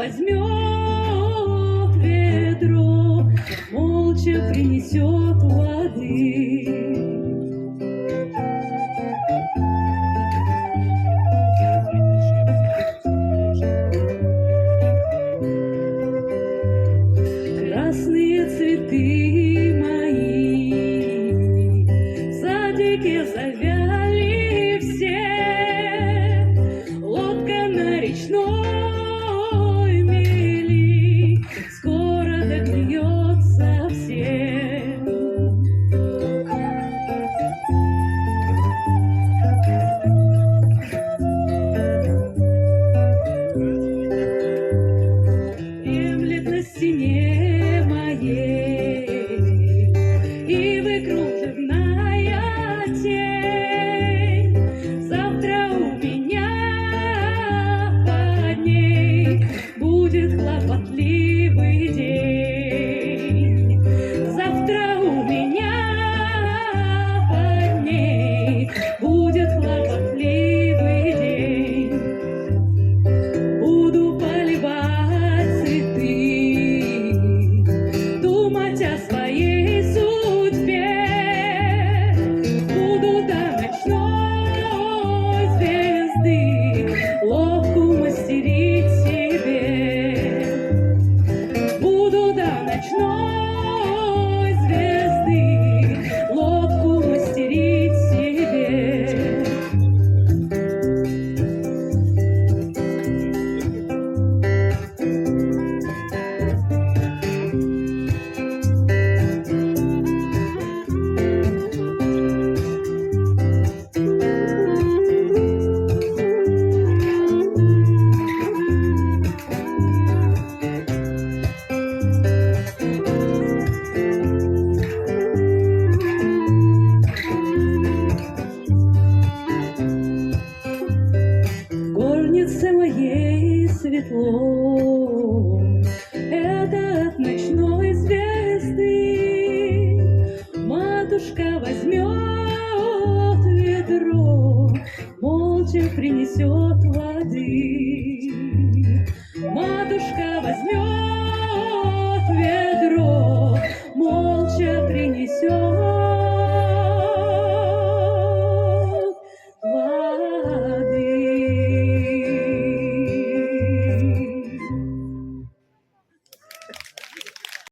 возьмет ведро, молча принесет воды. Красные цветы мои в садике завяли все, лодка на речной мели скоро догниет совсем. Дремлет на стене моей ивы кружевная тень, завтра у меня под ней будет хлопотливый день. Завтра у меня под ней будет хлопотливый день. Буду поливать цветы, думать о своей судьбе, буду до ночной звезды лодку мастерить себе, буду до ночной звезды лодку мастерить себе. В горнице моей светло, это от ночной звезды. Матушка возьмет ведро, молча принесет воды.